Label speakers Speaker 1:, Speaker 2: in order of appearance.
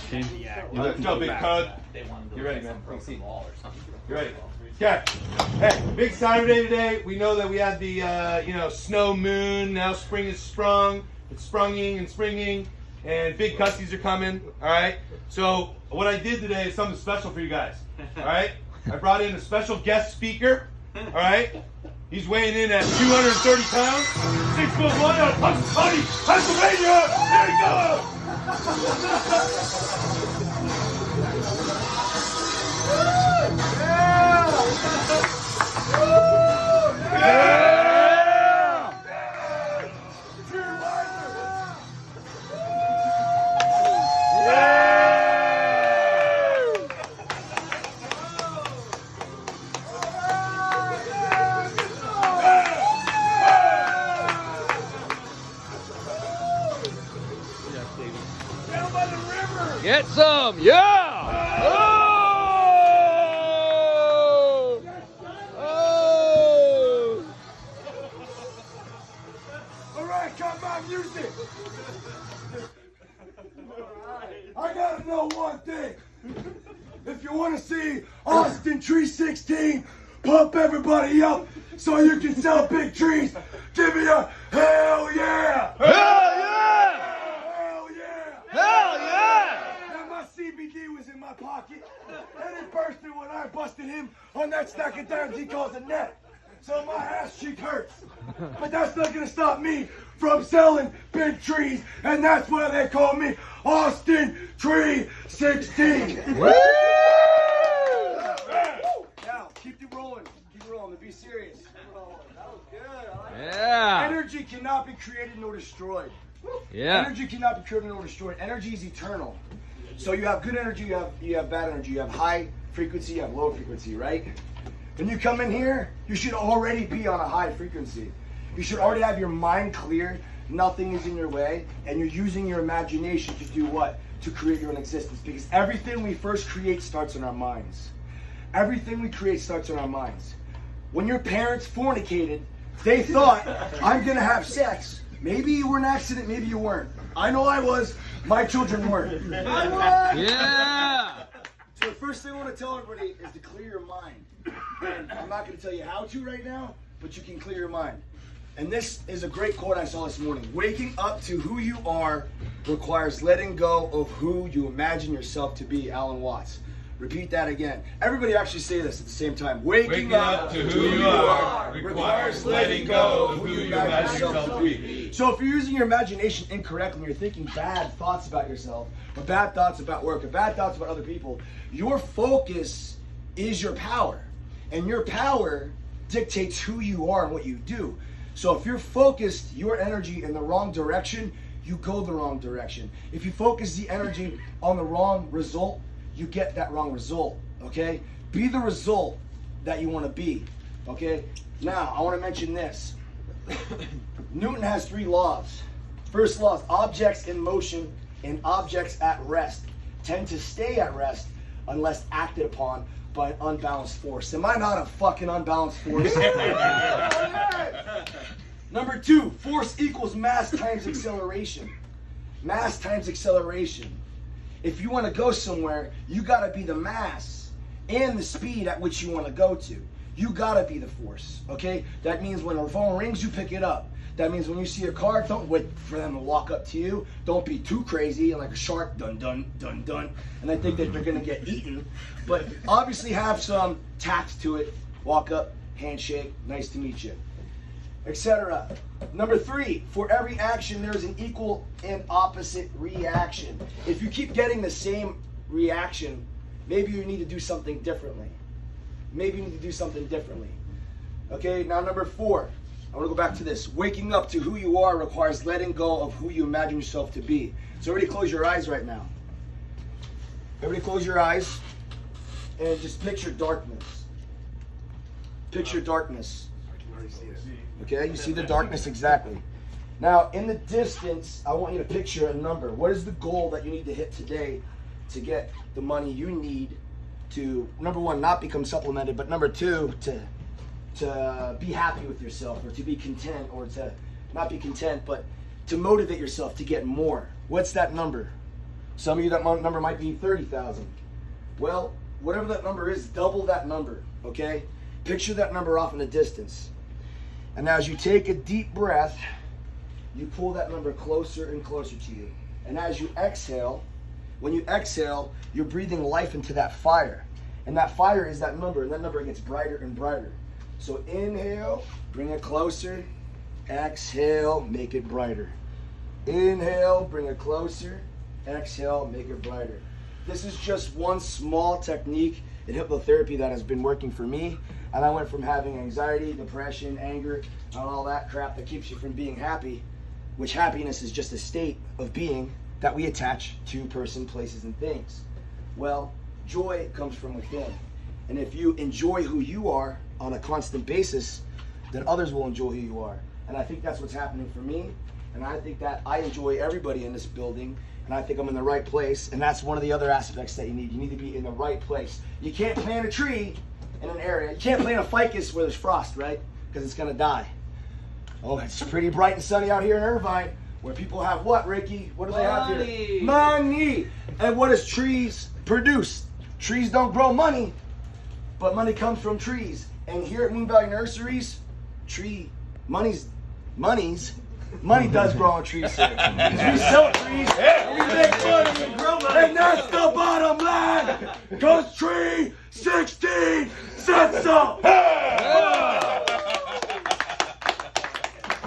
Speaker 1: 16.
Speaker 2: Yeah.
Speaker 3: Let's go, big cud.
Speaker 2: They wanted to
Speaker 3: You ready,
Speaker 2: do
Speaker 3: man?
Speaker 2: some
Speaker 3: Let's see.
Speaker 2: broken wall or something.
Speaker 3: You ready? Okay. Hey, big Saturday today. We know that we had the, snow moon. Now spring is sprung. It's sprunging and springing. And big cussies are coming. All right. So what I did today is something special for you guys. All right. I brought in a special guest speaker. All right. He's weighing in at 230 pounds. 6'1" out of Punxsutawney, Pennsylvania. There you go.
Speaker 1: Get some, yeah! Oh! Oh!
Speaker 4: All right, cut my music. I gotta know one thing. If you want to see Austin Tree 16 pump everybody up so you can sell big trees, give me a hell yeah!
Speaker 1: Hell yeah!
Speaker 4: Hell yeah!
Speaker 1: Hell yeah!
Speaker 4: Now my CBD was in my pocket, and it bursted when I busted him on that stack of dimes he calls a net. So my ass cheek hurts. But that's not gonna stop me from selling big trees, and that's why they call me Austin Tree 16. Now, keep it rolling. Keep it rolling. Be serious. That was good. I like that.
Speaker 1: Yeah!
Speaker 4: Energy cannot be created nor destroyed.
Speaker 1: Yeah!
Speaker 4: Energy cannot be created nor destroyed. Energy is eternal. So you have good energy, you have bad energy. You have high frequency, you have low frequency, right? When you come in here, you should already be on a high frequency. You should already have your mind clear, nothing is in your way, and you're using your imagination to do what? To create your own existence. Because everything we first create starts in our minds. Everything we create starts in our minds. When your parents fornicated, they thought, I'm gonna have sex. Maybe you were an accident, maybe you weren't. I know I was, my children weren't.
Speaker 1: Yeah!
Speaker 4: So the first thing I want to tell everybody is to clear your mind. And I'm not going to tell you how to right now, but you can clear your mind. And this is a great quote I saw this morning. Waking up to who you are requires letting go of who you imagine yourself to be. Alan Watts. Repeat that again. Everybody actually say this at the same time. Waking up to who you are requires letting go of who you imagine yourself to be. So if you're using your imagination incorrectly and you're thinking bad thoughts about yourself, or bad thoughts about work, or bad thoughts about other people, your focus is your power. And your power dictates who you are and what you do. So if you're focused your energy in the wrong direction, you go the wrong direction. If you focus the energy on the wrong result, you get that wrong result, okay? Be the result that you want to be, okay? Now, I want to mention this. Newton has 3 laws. First law is objects in motion and objects at rest tend to stay at rest unless acted upon by an unbalanced force. Am I not a fucking unbalanced force? Number 2, force equals mass times acceleration. Mass times acceleration. If you want to go somewhere, you got to be the mass and the speed at which you want to go to. You got to be the force, okay? That means when a phone rings, you pick it up. That means when you see a car, don't wait for them to walk up to you. Don't be too crazy and like a shark, dun, dun, dun, dun. And I think that they're going to get eaten. But obviously have some tact to it. Walk up, handshake, nice to meet you, etc. Number 3, for every action, there's an equal and opposite reaction. If you keep getting the same reaction, maybe you need to do something differently. Maybe you need to do something differently. Okay, now number 4, I want to go back to this. Waking up to who you are requires letting go of who you imagine yourself to be. So everybody close your eyes right now. Everybody close your eyes and just picture darkness. Picture darkness. Okay, you see the darkness exactly. Now, in the distance, I want you to picture a number. What is the goal that you need to hit today to get the money you need to, number 1, not become supplemented, but number 2, to be happy with yourself, or to be content, or to not be content, but to motivate yourself to get more? What's that number? Some of you, that number might be 30,000. Well, whatever that number is, double that number, okay? Picture that number off in the distance. And as you take a deep breath, you pull that number closer and closer to you. And as you exhale, when you exhale, you're breathing life into that fire. And that fire is that number, and that number gets brighter and brighter. So inhale, bring it closer. Exhale, make it brighter. Inhale, bring it closer. Exhale, make it brighter. This is just one small technique in hypnotherapy that has been working for me. And I went from having anxiety, depression, anger, and all that crap that keeps you from being happy, which happiness is just a state of being that we attach to person, places, and things. Well, joy comes from within. And if you enjoy who you are on a constant basis, then others will enjoy who you are. And I think that's what's happening for me. And I think that I enjoy everybody in this building. And I think I'm in the right place. And that's one of the other aspects that you need. You need to be in the right place. You can't plant a tree in an area. You can't plant a ficus where there's frost, right? Because it's going to die. Oh, it's pretty bright and sunny out here in Irvine, where people have what, Ricky? What do they have here? Money. And what does trees produce? Trees don't grow money, but money comes from trees. And here at Moon Valley Nurseries, money does grow on trees here. We sell trees, and we make money and grow money. And that's the bottom line. Cause tree 16 said so.